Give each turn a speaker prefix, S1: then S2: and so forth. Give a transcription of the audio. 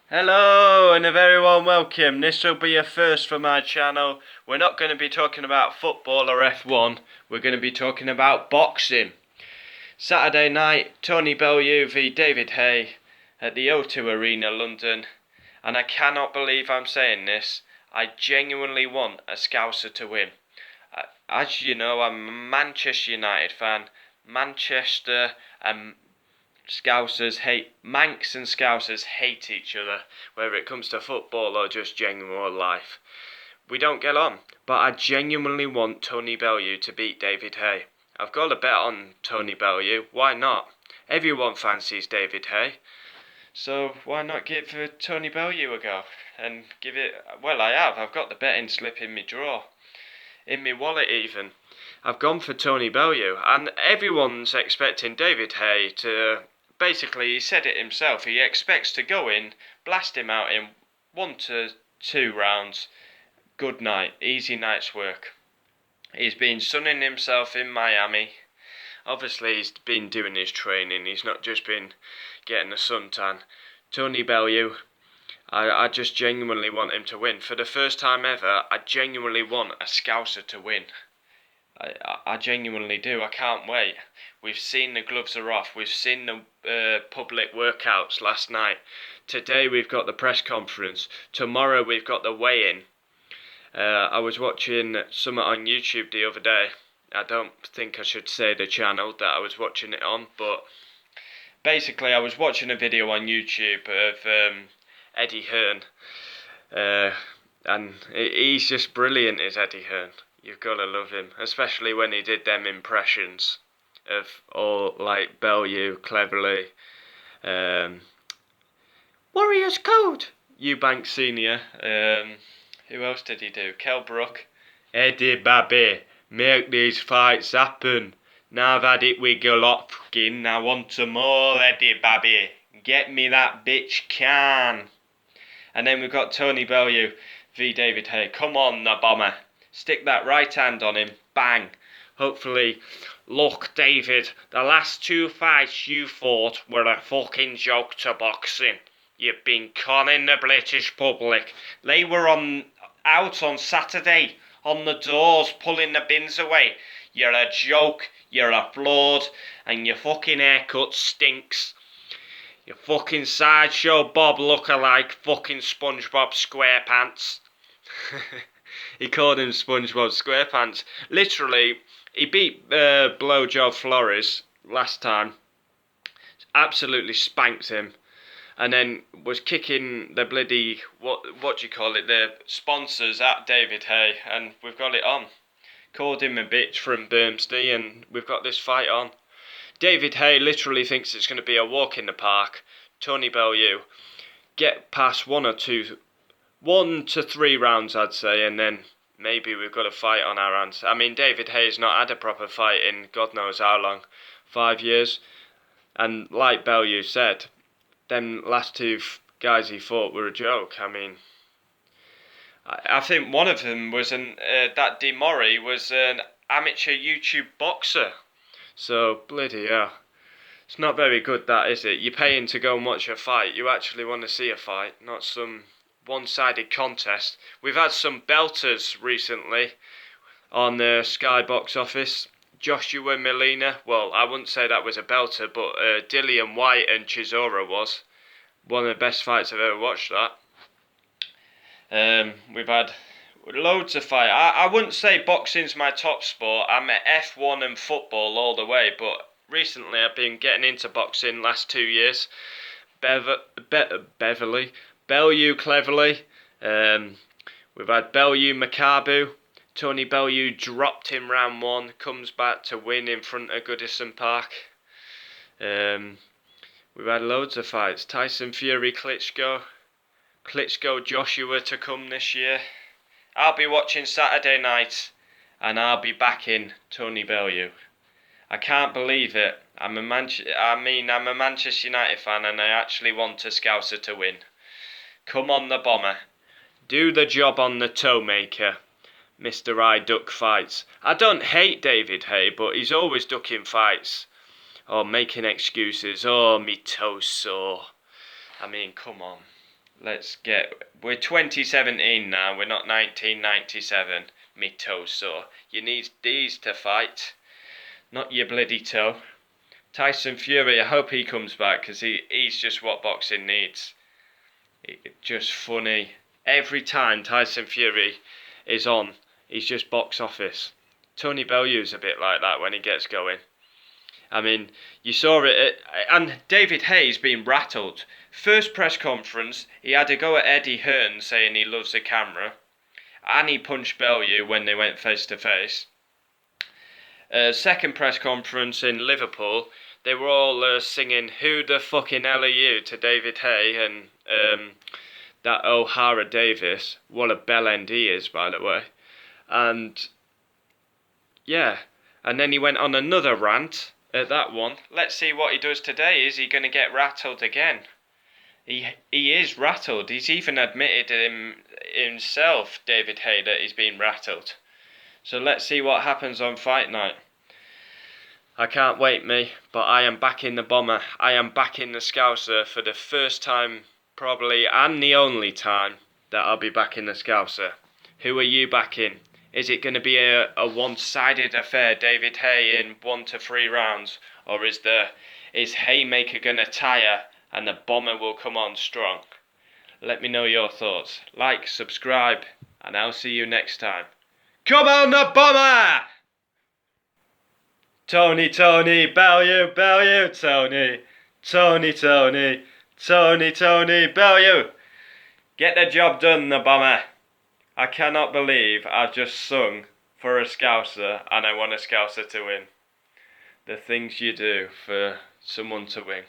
S1: Hello and a very warm welcome. This will be a first for my channel. We're not going to be talking about football or F1. We're going to be talking about boxing. Saturday night, Tony Bellew v David Haye at the O2 Arena, London. And I cannot believe I'm saying this. I genuinely want a Scouser to win. As you know, I'm a Manchester United fan. Manchester and Manx and Scousers hate each other, whether it comes to football or just genuine life. We don't get on, but I genuinely want Tony Bellew to beat David Haye. I've got a bet on Tony Bellew, why not? Everyone fancies David Haye, so why not give Tony Bellew a go? And give it, well I have, I've got the betting slip in my drawer, in my wallet even. I've gone for Tony Bellew, and everyone's expecting David Haye to. Basically, he said it himself. He expects to go in, blast him out in 1 to 2 rounds. Good night, easy night's work. He's been sunning himself in Miami. Obviously, he's been doing his training. He's not just been getting a suntan. Tony Bellew, I just genuinely want him to win. For the first time ever, I genuinely want a Scouser to win. I genuinely do. I can't wait. We've seen the gloves are off. We've seen the public workouts last night. Today we've got the press conference. Tomorrow we've got the weigh-in. I was watching something on YouTube the other day. I don't think I should say the channel that I was watching it on, but basically I was watching a video on YouTube of Eddie Hearn. And he's just brilliant, is Eddie Hearn. You've got to love him, especially when he did them impressions of all like Bellew, Cleverly, Warriors Code, Eubank Senior. Who else did he do? Kell Brook. Eddie Babby, make these fights happen. Now I've had it with Golovkin, I want some more, Eddie Babby. Get me that bitch can. And then we've got Tony Bellew v David Haye. Come on, the bomber. Stick that right hand on him. Bang. Hopefully, look, David, the last 2 fights you fought were a fucking joke to boxing. You've been conning the British public. They were out on Saturday on the doors pulling the bins away. You're a joke, you're a fraud, and your fucking haircut stinks. You fucking sideshow Bob lookalike fucking SpongeBob SquarePants. He called him SpongeBob SquarePants. Literally, he beat Blowjob Flores last time. Absolutely spanked him. And then was kicking the bloody, what do you call it, the sponsors at David Haye. And we've got it on. Called him a bitch from Bermsby, and we've got this fight on. David Haye literally thinks it's going to be a walk in the park. Tony Bellew, get past 1 to 3 rounds, I'd say, and then maybe we've got a fight on our hands. I mean, David Haye's not had a proper fight in God knows how long, 5 years. And like Bellew said, them last 2 guys he fought were a joke. I mean, I think one of them was that Demori was an amateur YouTube boxer. So, bloody hell. It's not very good, that, is it? You're paying to go and watch a fight. You actually want to see a fight, not some one-sided contest. We've had some belters recently on the Sky box office. Joshua Molina, well, I wouldn't say that was a belter, but Dillian White and Chisora was. One of the best fights I've ever watched, that. We've had loads of fight. I wouldn't say boxing's my top sport. I'm at F1 and football all the way, but recently I've been getting into boxing last 2 years. Bellew Cleverly. We've had Bellew Makabu. Tony Bellew dropped him round 1, comes back to win in front of Goodison Park. We've had loads of fights. Tyson Fury, Klitschko Joshua to come this year. I'll be watching Saturday night, and I'll be backing Tony Bellew. I can't believe it. I'm a Manchester United fan, and I actually want a Scouser to win. Come on, the bomber. Do the job on the toe maker, Mr. I duck fights. I don't hate David Haye, but he's always ducking fights. Or making excuses. Oh, me toe's sore. I mean, come on. We're 2017 now, we're not 1997. Me toe sore. You need these to fight, not your bloody toe. Tyson Fury, I hope he comes back because he's just what boxing needs. Just funny. Every time Tyson Fury is on, he's just box office. Tony Bellew's a bit like that when he gets going. I mean, you saw it, and David Haye's been rattled. First press conference, he had a go at Eddie Hearn saying he loves the camera, and he punched Bellew when they went face to face. Second press conference in Liverpool, they were all singing "Who the fucking hell are you" to David Haye and that O'Hara Davis. What a bell end he is, by the way. And yeah, and then he went on another rant at that one. Let's see what he does today. Is he going to get rattled again? He is rattled. He's even admitted himself, David Haye, that he's been rattled. So let's see what happens on fight night. I can't wait, me, but I am back in the bomber. I am back in the Scouser for the first time, probably, and the only time that I'll be back in the Scouser. Who are you back in? Is it going to be a one-sided affair, David Haye in 1 to 3 rounds? Or is Haymaker going to tire and the bomber will come on strong? Let me know your thoughts. Like, subscribe, and I'll see you next time. Come on, the bomber! Tony, Bellew, Tony. Tony, Bellew. Get the job done, the bomber. I cannot believe I've just sung for a Scouser and I want a Scouser to win. The things you do for someone to win.